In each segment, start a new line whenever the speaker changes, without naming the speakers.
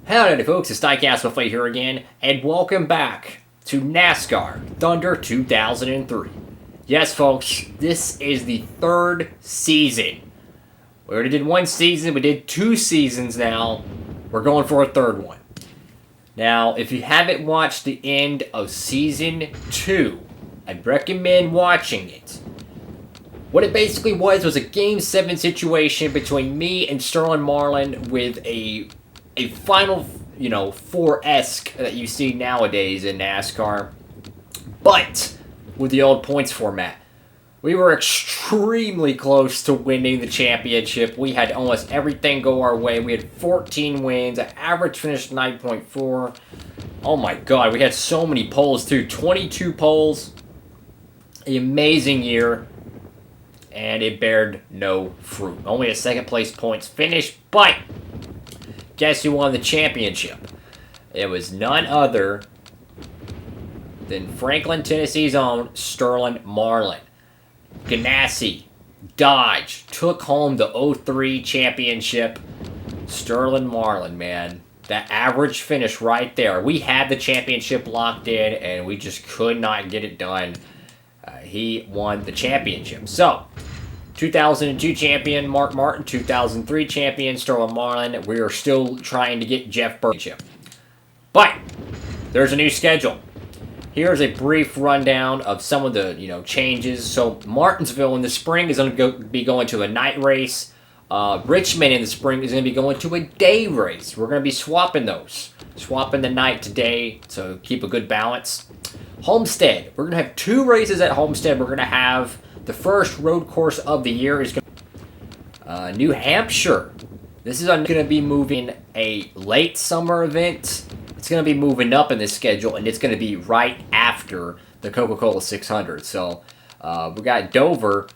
Howdy folks, it's DIECAST here again, and welcome back to NASCAR Thunder 2003. Yes folks, this is the third season. We already did one season, we did 2 seasons now. We're going for a third one. Now, if you haven't watched the end of Season 2, I'd recommend watching it. What it basically was a Game 7 situation between me and Sterling Marlin with a Final, four-esque that you see nowadays in NASCAR, but with the old points format. We were extremely close to winning the championship. We had almost everything go our way. We had 14 wins, an average finish 9.4. Oh my god, we had so many poles too. 22 poles. An amazing year. And it bared no fruit. Only a second place points finish, but guess who won the championship? It was none other than Franklin, Tennessee's own Sterling Marlin. Ganassi, Dodge, took home the 03 championship. Sterling Marlin, man. That average finish right there. We had the championship locked in, and we just could not get it done. He won the championship. So, 2002 champion Mark Martin, 2003 champion Sterling Marlin. We are still trying to get Jeff Burton. But there's a new schedule. Here's a brief rundown of some of the changes. So Martinsville in the spring is going to be going to a night race. Richmond in the spring is going to be going to a day race. We're going to be swapping those, swapping the night to day to keep a good balance. Homestead, we're going to have 2 races at Homestead. We're going to have the first road course of the year is going to New Hampshire. This is going to be moving a late summer event. It's going to be moving up in this schedule, and it's going to be right after the Coca-Cola 600. So we got Dover,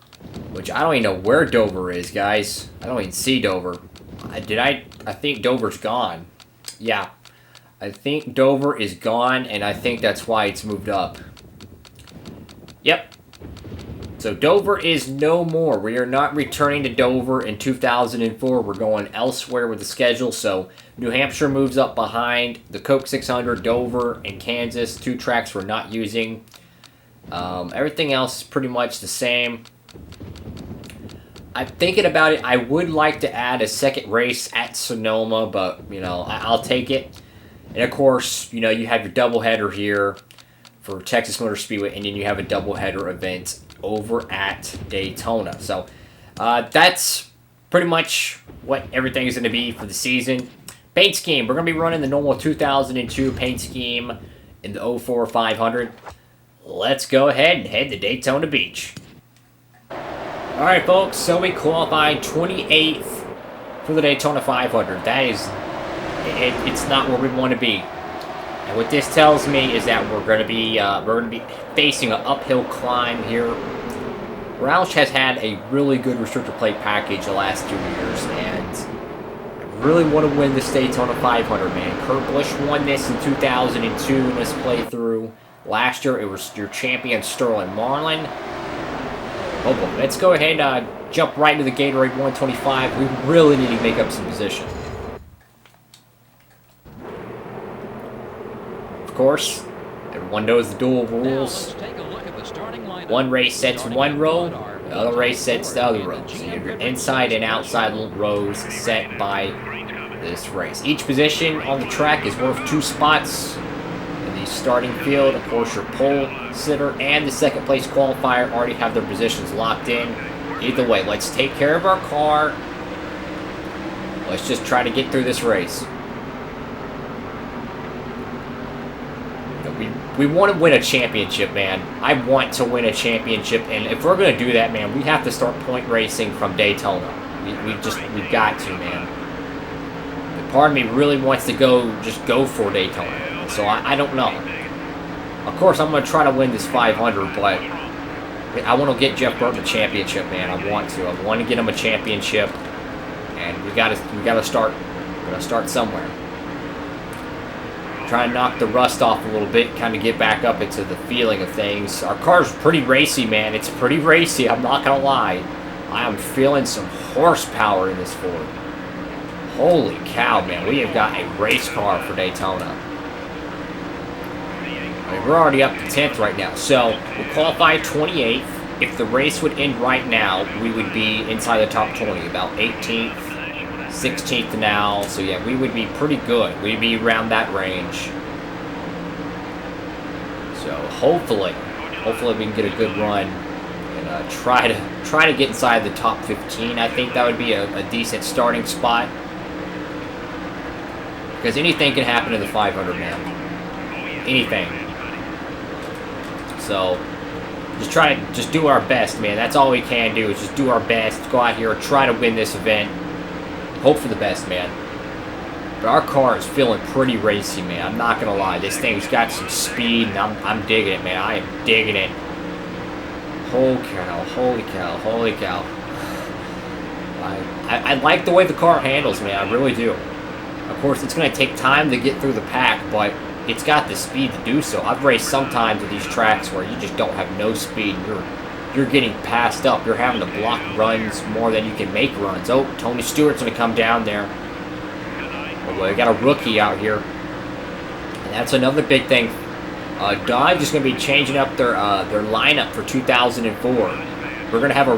which I don't even know where Dover is, guys. I don't even see Dover. I think Dover's gone. Yeah, I think Dover is gone, and I think that's why it's moved up. Yep. So Dover is no more. We are not returning to Dover in 2004. We're going elsewhere with the schedule. So New Hampshire moves up behind the Coke 600, Dover, and Kansas. 2 tracks we're not using. Everything else is pretty much the same. I'm thinking about it. I would like to add a second race at Sonoma, but, I'll take it. And, of course, you have your doubleheader here for Texas Motor Speedway, and then you have a doubleheader event over at Daytona. So that's pretty much what everything is going to be for the season. Paint scheme, we're going to be running the normal 2002 paint scheme in the 04 500. Let's go ahead and head to Daytona Beach. Alright folks, so we qualified 28th for the Daytona 500. That is, it's not where we want to be. And what this tells me is that we're going to be facing an uphill climb here. Roush has had a really good restrictor plate package the last 2 years, and I really want to win this Daytona 500, man. Kurt Busch won this in 2002 in this playthrough. Last year, it was your champion Sterling Marlin. Oh boy, let's go ahead and jump right into the Gatorade 125. We really need to make up some position. Of course, everyone knows the dual rules. One race sets one row, the other race sets the other row. So you have your inside and outside rows set by this race. Each position on the track is worth 2 spots in the starting field. Of course, your pole sitter and the second place qualifier already have their positions locked in. Either way, let's take care of our car. Let's just try to get through this race. We want to win a championship, man. I want to win a championship, and if we're going to do that, man, we have to start point racing from Daytona. We've got to, man. But part of me really wants to just go for Daytona. So I don't know. Of course, I'm going to try to win this 500, but I want to get Jeff Burton a championship, man. I want to get him a championship, and we got to start. We're going to start somewhere. Try and knock the rust off a little bit, kind of get back up into the feeling of things. Our car's pretty racy, man. It's pretty racy, I'm not going to lie. I am feeling some horsepower in this Ford. Holy cow, man. We have got a race car for Daytona. I mean, we're already up to 10th right now. So, we qualified 28th. If the race would end right now, we would be inside the top 20. About 18th, 16th now. So, yeah, we would be pretty good. We'd be around that range. So, hopefully we can get a good run. And try to get inside the top 15. I think that would be a decent starting spot. Because anything can happen in the 500, man. Anything. So, just do our best, man. That's all we can do is just do our best. Go out here, try to win this event. Hope for the best, man. But our car is feeling pretty racy, man. I'm not going to lie. This thing's got some speed, and I'm digging it, man. I am digging it. Holy cow, holy cow, holy cow. I like the way the car handles, man. I really do. Of course, it's going to take time to get through the pack, but it's got the speed to do so. I've raced sometimes with these tracks where you just don't have no speed. You're getting passed up. You're having to block runs more than you can make runs. Oh, Tony Stewart's going to come down there. Oh, we got a rookie out here. And that's another big thing. Dodge is going to be changing up their lineup for 2004. We're going to have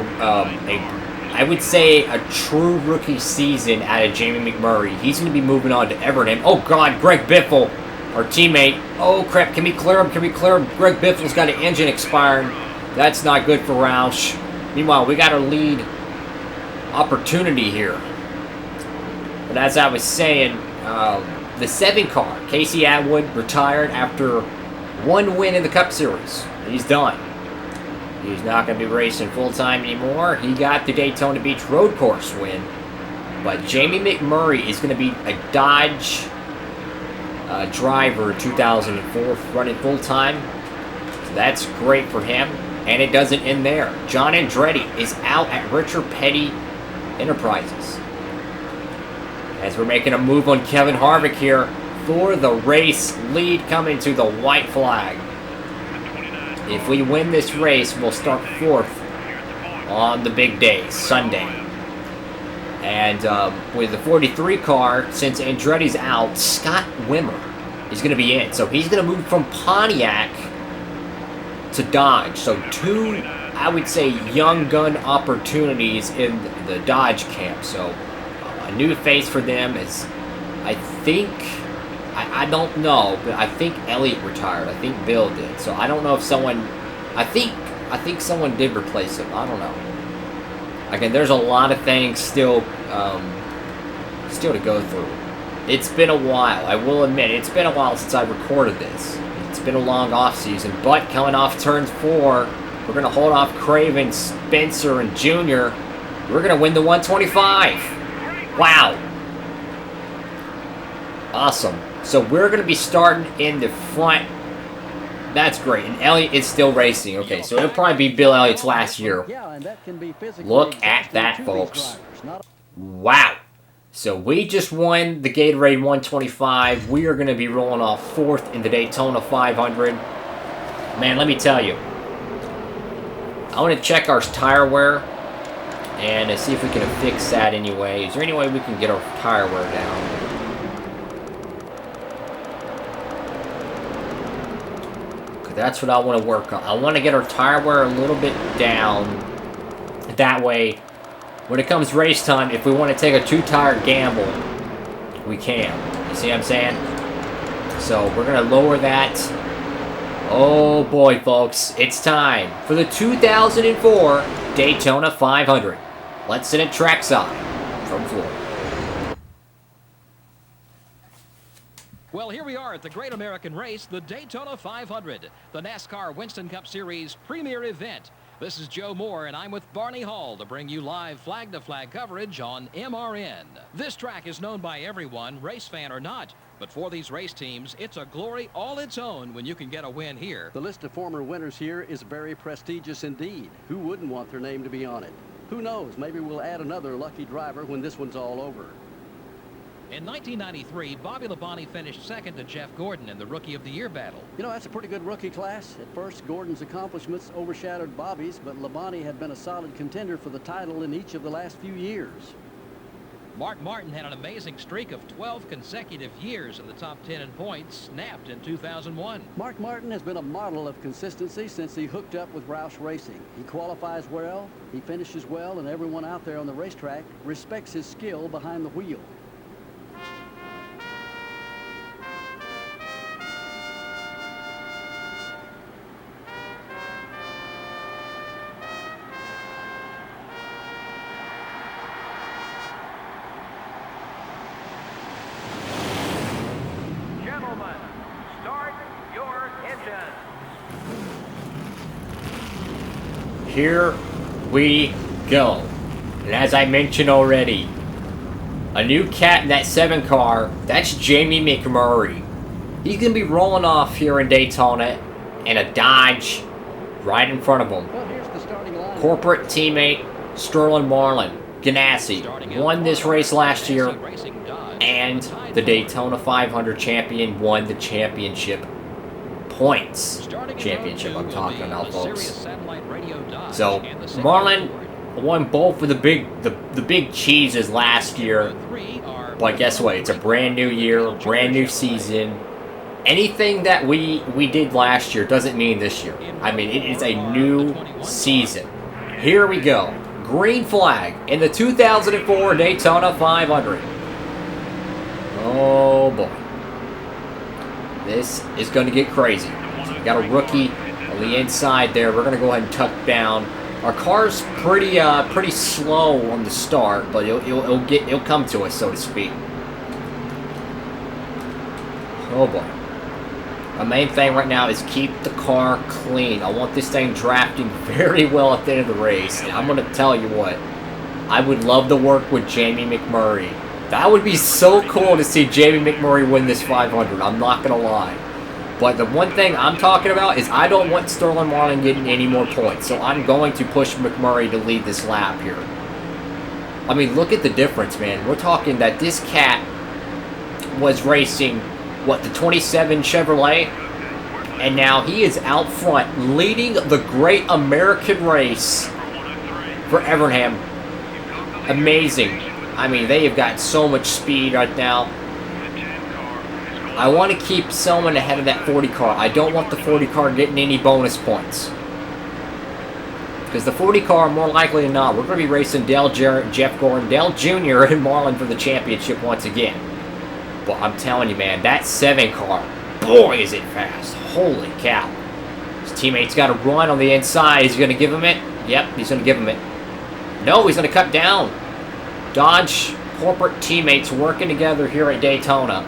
I would say a true rookie season out of Jamie McMurray. He's going to be moving on to Everton. Oh, God, Greg Biffle, our teammate. Oh, crap, can we clear him? Can we clear him? Greg Biffle's got an engine expiring. That's not good for Roush. Meanwhile, we got our lead opportunity here. But as I was saying, the 7 car, Casey Atwood, retired after 1 win in the Cup Series. He's done. He's not going to be racing full-time anymore. He got the Daytona Beach Road Course win. But Jamie McMurray is going to be a Dodge driver in 2004, running full-time. So that's great for him. And it doesn't end there. John Andretti is out at Richard Petty Enterprises. As we're making a move on Kevin Harvick here for the race lead coming to the white flag. If we win this race, we'll start 4th on the big day, Sunday. And with the 43 car, since Andretti's out, Scott Wimmer is going to be in. So he's going to move from Pontiac to Dodge. So 2, I would say, young gun opportunities in the Dodge camp. So a new face for them is, I think... I don't know, but I think Elliott retired. I think Bill did. So I don't know if someone... I think someone did replace him. I don't know. Again, there's a lot of things still to go through. It's been a while. I will admit, it's been a while since I recorded this. It's been a long off season, but coming off turn 4, we're going to hold off Craven, Spencer, and Junior. We're going to win the 125. Wow. Awesome. So we're going to be starting in the front. That's great. And Elliott is still racing. Okay, so it'll probably be Bill Elliott's last year. Look at that, folks. Wow. So we just won the Gatorade 125. We are going to be rolling off 4th in the Daytona 500. Man, let me tell you. I want to check our tire wear and see if we can fix that anyway. Is there any way we can get our tire wear down? That's what I want to work on. I want to get our tire wear a little bit down. That way, when it comes race time, if we want to take a 2-tire gamble, we can. You see what I'm saying? So, we're going to lower that. Oh boy, folks. It's time for the 2004 Daytona 500. Let's send it trackside from Florida.
Well, here we are at the Great American Race, the Daytona 500, the NASCAR Winston Cup Series premier event. This is Joe Moore, and I'm with Barney Hall to bring you live flag-to-flag coverage on MRN. This track is known by everyone, race fan or not. But for these race teams, it's a glory all its own when you can get a win here.
The list of former winners here is very prestigious indeed. Who wouldn't want their name to be on it? Who knows, maybe we'll add another lucky driver when this one's all over.
In 1993, Bobby Labonte finished second to Jeff Gordon in the Rookie of the Year battle.
You know, that's a pretty good rookie class. At first, Gordon's accomplishments overshadowed Bobby's, but Labonte had been a solid contender for the title in each of the last few years.
Mark Martin had an amazing streak of 12 consecutive years in the top 10 in points, snapped in 2001.
Mark Martin has been a model of consistency since he hooked up with Roush Racing. He qualifies well, he finishes well, and everyone out there on the racetrack respects his skill behind the wheel.
Here we go. And as I mentioned already, a new cat in that 7 car, that's Jamie McMurray. He's going to be rolling off here in Daytona in a Dodge right in front of him.
Well, here's the starting line.
Corporate teammate Sterling Marlin Ganassi won this race last year, and the Daytona 500 champion won the championship points. Championship I'm talking about, folks. So Marlin won both of the big cheeses last year, but guess what? It's a brand new year, brand new season. Anything that we did last year doesn't mean this year. I mean, it is a new season. Here we go. Green flag in the 2004 Daytona 500. Oh boy. This is going to get crazy. So we got a rookie on the inside there. We're going to go ahead and tuck down. Our car's pretty slow on the start, but it'll come to us, so to speak. Oh boy. My main thing right now is keep the car clean. I want this thing drafting very well at the end of the race. And I'm going to tell you what, I would love to work with Jamie McMurray. That would be so cool to see Jamie McMurray win this 500. I'm not going to lie. But the one thing I'm talking about is I don't want Sterling Marlin getting any more points. So I'm going to push McMurray to lead this lap here. I mean, look at the difference, man. We're talking that this cat was racing, what, the 27 Chevrolet? And now he is out front leading the Great American Race for Evernham. Amazing. I mean, they have got so much speed right now. I want to keep someone ahead of that 40 car. I don't want the 40 car getting any bonus points. Because the 40 car, more likely than not, we're going to be racing Dale Jarrett, Jeff Gordon, Dale Jr., and Marlin for the championship once again. But I'm telling you, man, that 7 car, boy, is it fast. Holy cow. His teammate's got a run on the inside. He's going to give him it. Yep, he's going to give him it. No, he's going to cut down. Dodge corporate teammates working together here at Daytona.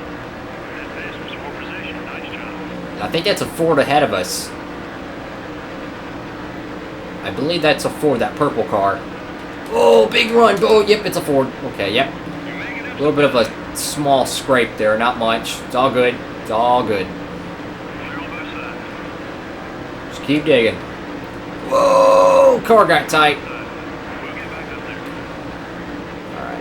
I think that's a Ford ahead of us. I believe that's a Ford, that purple car. Oh, big run. Oh, yep, it's a Ford. Okay, yep. A little bit of a small scrape there, not much. It's all good. It's all good. Just keep digging. Whoa, car got tight.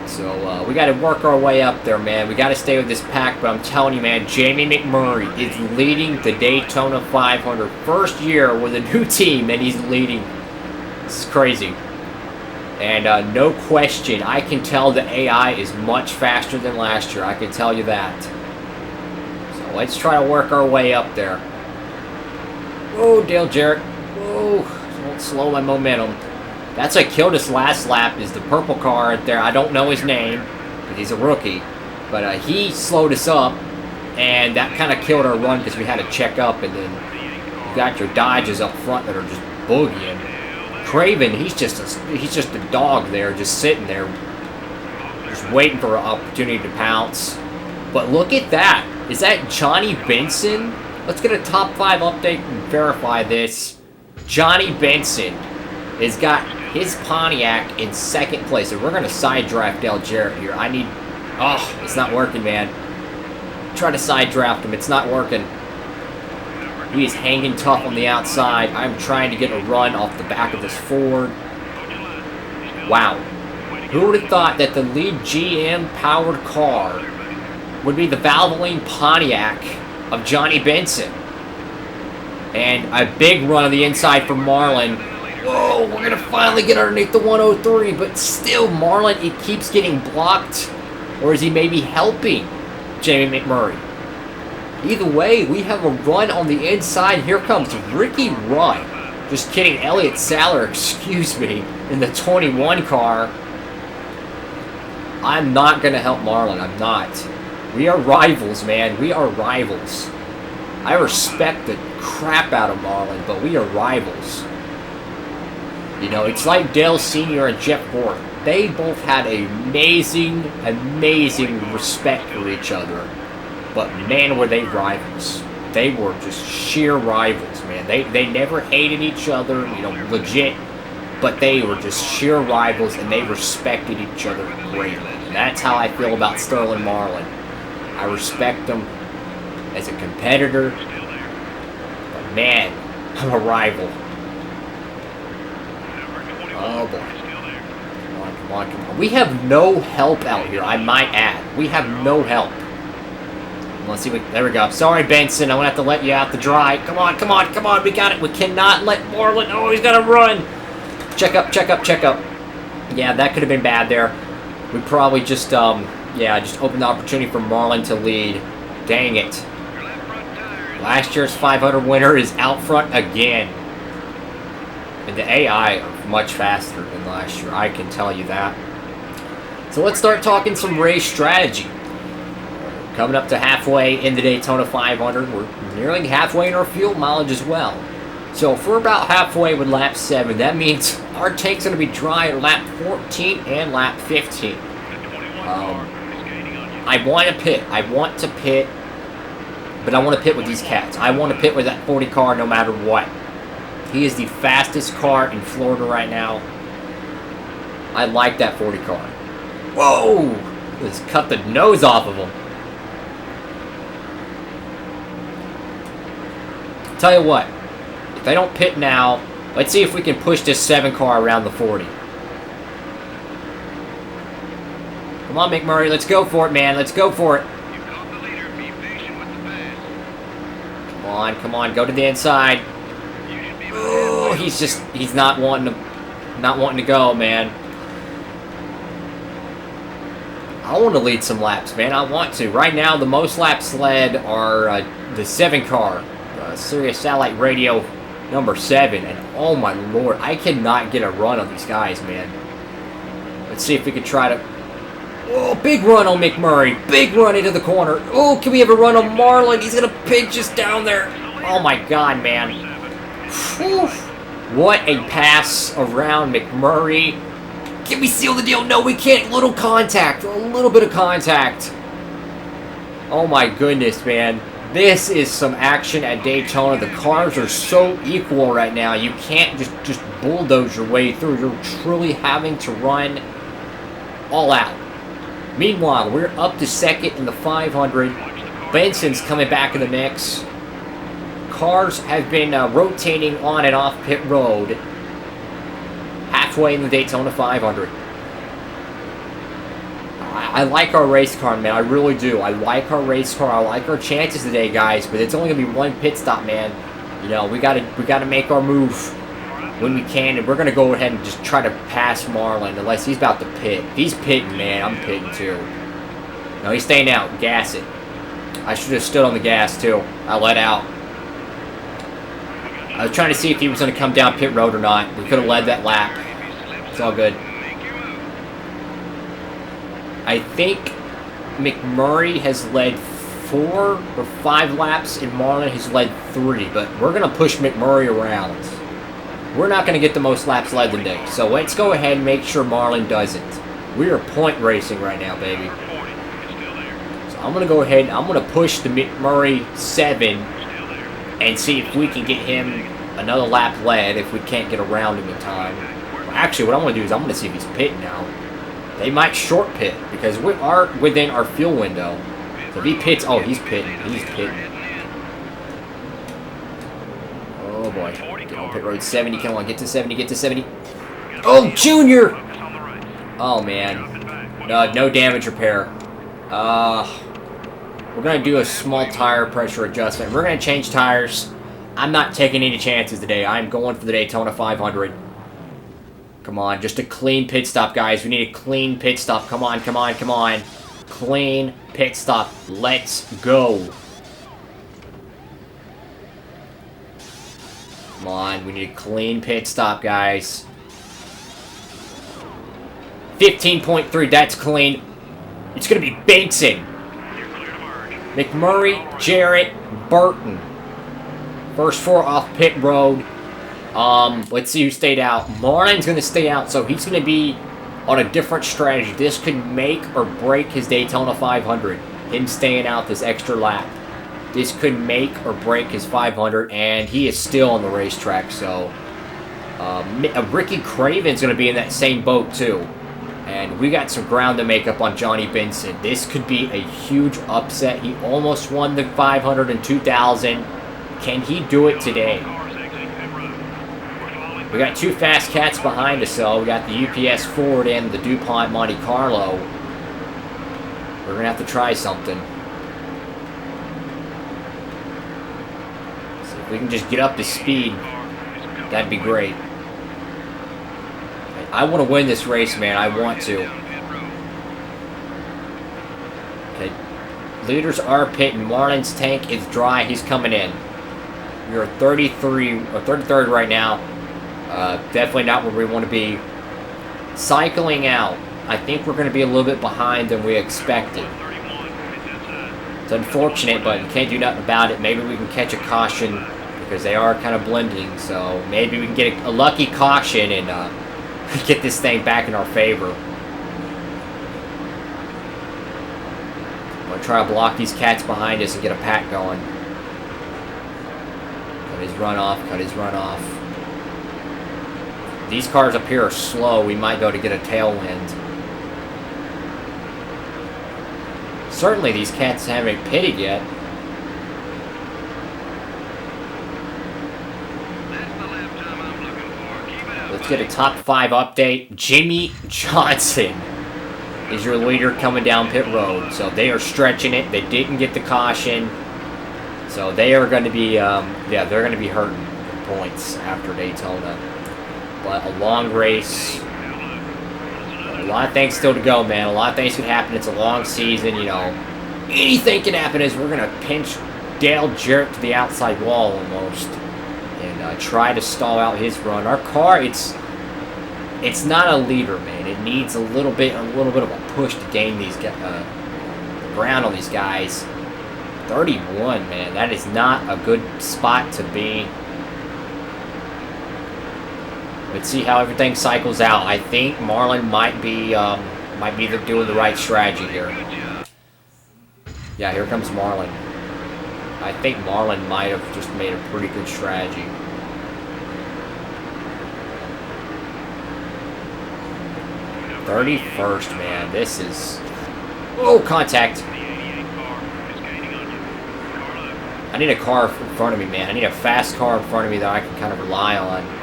So we got to work our way up there, man. We got to stay with this pack, but I'm telling you, man, Jamie McMurray is leading the Daytona 500. First year with a new team, and he's leading. This is crazy. And no question, I can tell the AI is much faster than last year. I can tell you that. So let's try to work our way up there. Whoa, Dale Jarrett. Whoa, don't slow my momentum. That's what killed us last lap, is the purple car right there. I don't know his name, because he's a rookie. But he slowed us up, and that kind of killed our run because we had to check up. And then you got your Dodges up front that are just boogieing. Craven, he's just a dog there, just sitting there, just waiting for an opportunity to pounce. But look at that. Is that Johnny Benson? Let's get a top 5 update and verify this. Johnny Benson has got his Pontiac in 2nd place. And we're going to side draft Dale Jarrett here. Oh, it's not working, man. Try to side draft him. It's not working. He is hanging tough on the outside. I'm trying to get a run off the back of this Ford. Wow. Who would have thought that the lead GM-powered car would be the Valvoline Pontiac of Johnny Benson? And a big run on the inside for Marlin. Whoa! Oh, we're going to finally get underneath the 103, but still, Marlon, it keeps getting blocked. Or is he maybe helping Jamie McMurray? Either way, we have a run on the inside. Here comes Ricky Rudd. Just kidding, Elliott Sadler, excuse me, in the 21 car. I'm not going to help Marlon. I'm not. We are rivals, man. We are rivals. I respect the crap out of Marlon, but we are rivals. You know, it's like Dale Sr. and Jeff Gordon. They both had amazing, amazing respect for each other. But man, were they rivals. They were just sheer rivals, man. They never hated each other, you know, legit. But they were just sheer rivals, and they respected each other greatly. And that's how I feel about Sterling Marlin. I respect him as a competitor. But man, I'm a rival. Oh boy. Come on, come on. We have no help out here, I might add. We have no help. Let's see. There we go. Sorry, Benson. I'm going to have to let you out to dry. Come on, come on, come on. We got it. We cannot let Marlon. Oh, he's got to run. Check up, check up, check up. Yeah, that could have been bad there. We probably just, just opened the opportunity for Marlon to lead. Dang it. Last year's 500 winner is out front again. And the AI are much faster than last year. I can tell you that. So let's start talking some race strategy. Coming up to halfway in the Daytona 500. We're nearly halfway in our fuel mileage as well. So if we're about halfway with lap 7, that means our tank's going to be dry at lap 14 and lap 15. I want to pit. I want to pit. But I want to pit with these cats. I want to pit with that 40 car no matter what. He is the fastest car in Florida right now. I like that 40 car. Whoa! Let's cut the nose off of him. Tell you what, if they don't pit now, let's see if we can push this 7 car around the 40. Come on, McMurray, let's go for it, man. Let's go for it. Come on, go to the inside. Oh, he's not wanting to go, man. I want to lead some laps, man. I want to. Right now, the most laps led are the 7 car. Sirius Satellite Radio number 7, and oh my lord, I cannot get a run on these guys, man. Let's see if we can try to... Oh, big run on McMurray. Big run into the corner. Oh, can we have a run on Marlon? He's going to pinch us down there. Oh my god, man. Whew. What a pass around McMurray. Can we seal the deal? No, we can't. Little contact. A little bit of contact. Oh my goodness, man. This is some action at Daytona. The cars are so equal right now. You can't just bulldoze your way through. You're truly having to run all out. Meanwhile, we're up to second in the 500. Benson's coming back in the mix. Cars have been rotating on and off pit road. Halfway in the Daytona 500. I like our race car, man. I really do. I like our race car. I like our chances today, guys. But it's only gonna be one pit stop, man. You know, we gotta make our move when we can, and we're gonna go ahead and just try to pass Marlon unless he's about to pit. If he's pitting, man, I'm pitting too. No, he's staying out. Gas it. I should have stood on the gas too. I let out. I was trying to see if he was gonna come down pit road or not. We could have led that lap. It's all good. I think McMurray has led 4 or 5 laps, and Marlon has led 3. But we're going to push McMurray around. We're not going to get the most laps led today. So let's go ahead and make sure Marlon doesn't. We are point racing right now, baby. So I'm going to go ahead and I'm going to push the McMurray 7 and see if we can get him another lap led if we can't get around him in time. Actually, what I'm going to do is I'm going to see if he's pitting now. They might short pit because we are within our fuel window. So if he pits, oh, he's pitting. He's pitting. Oh boy. Get on pit road 70. Come on, get to 70. Get to 70. Oh, Junior! Oh man. No damage repair. We're gonna do a small tire pressure adjustment. We're gonna change tires. I'm not taking any chances today. I'm going for the Daytona 500. Come on, just a clean pit stop, guys. We need a clean pit stop. Come on, come on, come on. Clean pit stop. Let's go. Come on, we need a clean pit stop, guys. 15.3, that's clean. It's going to be Bateson. McMurray, Jarrett, Burton. First 4 off pit road. Let's see who stayed out. Martin's going to stay out, so he's going to be on a different strategy. This could make or break his Daytona 500. Him staying out this extra lap. This could make or break his 500, and he is still on the racetrack, so... Ricky Craven's going to be in that same boat, too. And we got some ground to make up on Johnny Benson. This could be a huge upset. He almost won the 500 in 2000. Can he do it today? We got 2 fast cats behind us, though. We got the UPS Ford and the DuPont Monte Carlo. We're going to have to try something. So if we can just get up to speed, that'd be great. I want to win this race, man. I want to. Okay. Leaders are pitting. Marlin's tank is dry. He's coming in. We're 33 or 33rd right now. Definitely not where we want to be. Cycling out. I think we're going to be a little bit behind than we expected. It's unfortunate, but you can't do nothing about it. Maybe we can catch a caution because they are kind of blending. So maybe we can get a lucky caution and get this thing back in our favor. I'm going to try to block these cats behind us and get a pack going. Cut his runoff, cut his runoff. These cars up here are slow. We might go to get a tailwind. Certainly these cats haven't pitted yet. Let's get a top 5 update. Jimmy Johnson is your leader coming down pit road. So they are stretching it. They didn't get the caution. So they are going to be, yeah, they're going to be hurting points after Daytona. But a long race. A lot of things still to go, man. A lot of things can happen. It's a long season, you know. Anything can happen is we're going to pinch Dale Jarrett to the outside wall almost. And try to stall out his run. Our car, it's not a leader, man. It needs a little bit of a push to gain these the ground on these guys. 31, man. That is not a good spot to be. Let's see how everything cycles out. I think Marlin might be doing the right strategy here. Yeah, here comes Marlin. I think Marlin might have just made a pretty good strategy. "31st, man. This is... Oh, contact. I need a car in front of me, man. I need a fast car in front of me that I can kind of rely on.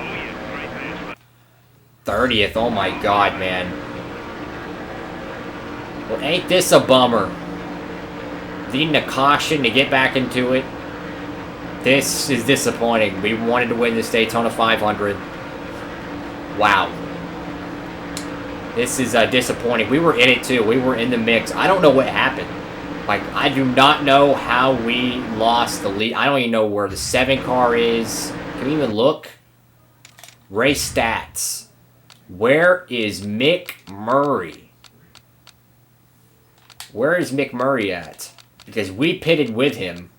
30th. Oh, my God, man. Well, ain't this a bummer? Needing a caution to get back into it. This is disappointing. We wanted to win this Daytona 500. Wow. This is disappointing. We were in it, too. We were in the mix. I don't know what happened. Like, I do not know how we lost the lead. I don't even know where the 7 car is. Can we even look? Race stats. Where is Mick Murray? Where is Mick Murray at? Because we pitted with him.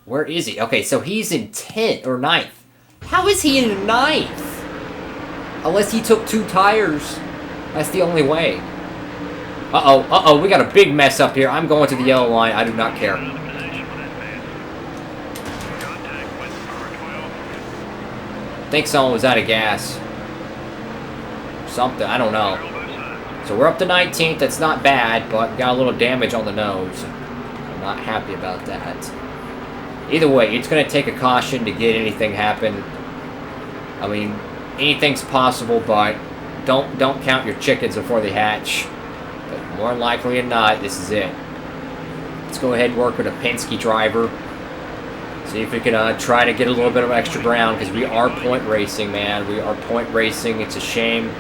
Where is he? Okay, so he's in 10th or 9th. How is he in 9th? Unless he took 2 tires. That's the only way. Uh-oh, we got a big mess up here. I'm going to the yellow line. I do not care. I think someone was out of gas. Something, I don't know. So we're up to 19th. That's not bad, but got a little damage on the nose. I'm not happy about that. Either way, it's going to take a caution to get anything happen. I mean, anything's possible, but don't count your chickens before they hatch. But more likely than not, this is it. Let's go ahead and work with a Penske driver. See if we can try to get a little bit of extra ground, because we are point racing, man. We are point racing. It's a shame.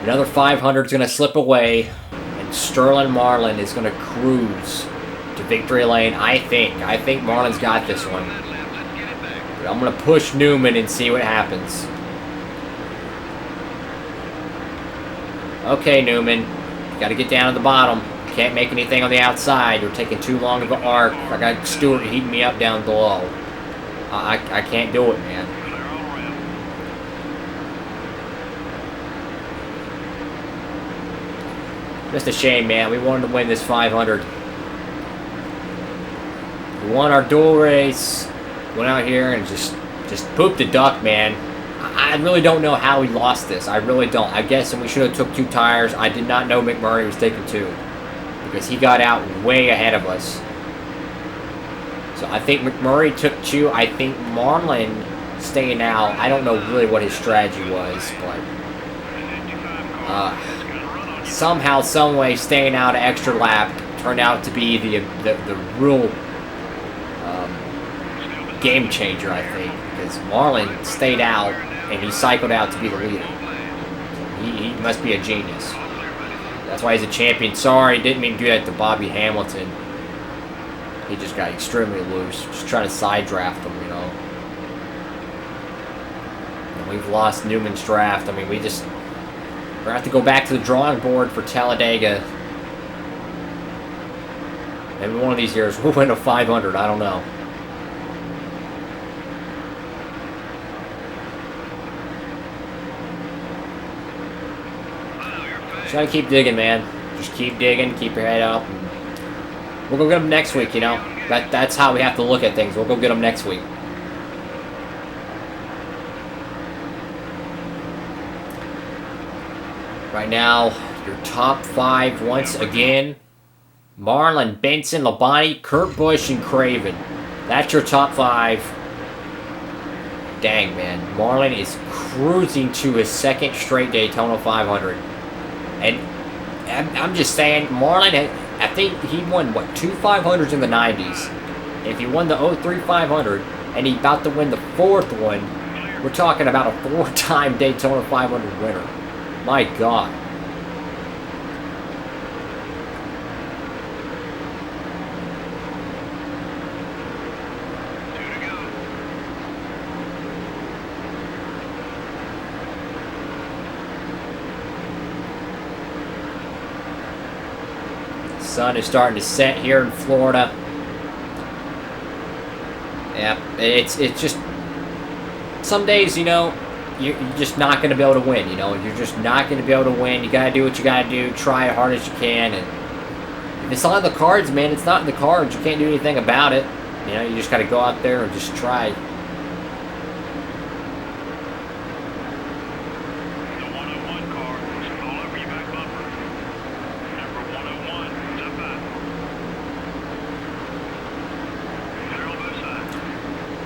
Another 500 is going to slip away, and Sterling Marlin is going to cruise to victory lane, I think. I think Marlin's got this one. But I'm going to push Newman and see what happens. Okay, Newman. You got to get down to the bottom. Can't make anything on the outside. You're taking too long of an arc. I got Stewart heating me up down below. I can't do it, man. Just a shame, man. We wanted to win this 500. We won our dual race. Went out here and just pooped the duck, man. I really don't know how we lost this. I really don't. I guess we should have took 2 tires. I did not know McMurray was taking 2. Because he got out way ahead of us. So I think McMurray took 2. I think Marlin staying out. I don't know really what his strategy was, but somehow, some way, staying out an extra lap turned out to be the real game changer, I think. Because Marlin stayed out and he cycled out to be the leader. He must be a genius. That's why he's a champion. Sorry, didn't mean to do that to Bobby Hamilton. He just got extremely loose. Just trying to side draft him, you know. And we've lost Newman's draft. I mean, we're going to have to go back to the drawing board for Talladega. Maybe one of these years we'll win a 500. I don't know. Just gotta keep digging, man. Just keep digging, keep your head up. We'll go get them next week, you know. That's how we have to look at things. We'll go get them next week. Right now, your top 5 once again. Marlin, Benson, Labonte, Kurt Busch, and Craven. That's your top 5. Dang, man. Marlin is cruising to his 2nd straight Daytona 500. And I'm just saying, Marlin, I think he won, what, 2 500s in the 90s. If he won the 03 500, and he's about to win the 4th one, we're talking about a 4-time Daytona 500 winner. My God. Sun is starting to set here in Florida. Yeah, it's just some days, you know, you're just not going to be able to win. You know, you're just not going to be able to win. You got to do what you got to do. Try as hard as you can. And if it's not in the cards, man, it's not in the cards. You can't do anything about it. You know, you just got to go out there and just try.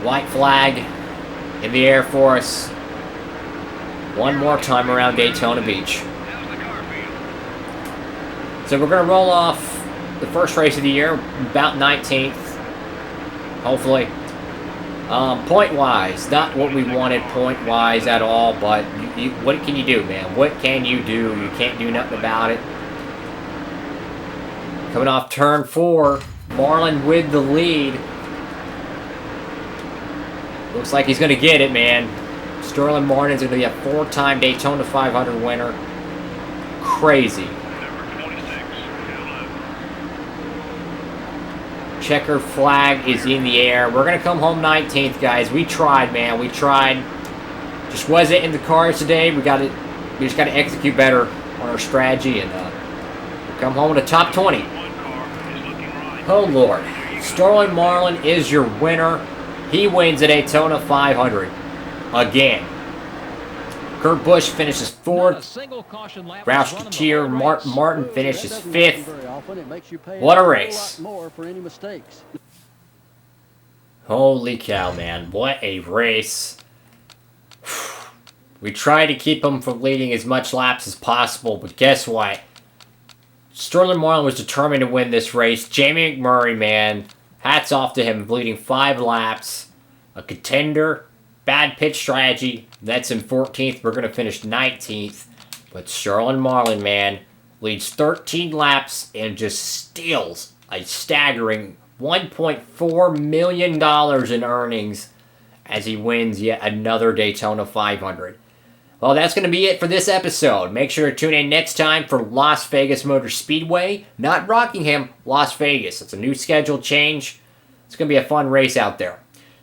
White flag in the air for us. One more time around Daytona Beach. So we're going to roll off the first race of the year, about 19th, hopefully. Point-wise, not what we wanted point-wise at all, but what can you do, man? What can you do? You can't do nothing about it. Coming off turn 4, Marlin with the lead. Looks like he's going to get it, man. Sterling Marlin's going to be a 4-time Daytona 500 winner. Crazy. Checker flag is in the air. We're going to come home 19th, guys. We tried, man. We tried. Just wasn't in the cards today. We just got to execute better on our strategy and we'll come home with a top 20. Oh, Lord. Sterling Marlin is your winner. He wins the Daytona 500 again. Kurt Busch finishes 4th. Roush Couture, Martin finishes 5th. What a race. Holy cow, man. What a race. We tried to keep him from leading as much laps as possible, but guess what? Sterling Marlin was determined to win this race. Jamie McMurray, man, Hats off to him, leading 5 laps. A contender. Bad pitch strategy. That's in 14th. We're going to finish 19th. But Sherlin Marlin, man, leads 13 laps and just steals a staggering $1.4 million in earnings as he wins yet another Daytona 500. Well, that's going to be it for this episode. Make sure to tune in next time for Las Vegas Motor Speedway. Not Rockingham, Las Vegas. It's a new schedule change. It's going to be a fun race out there.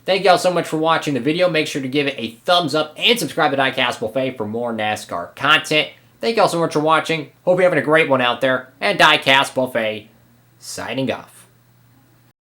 Thank y'all so much for watching the video. Make sure to give it a thumbs up and subscribe to DIECAST Buffet for more NASCAR content. Thank y'all so much for watching. Hope you're having a great one out there. And DIECAST Buffet signing off.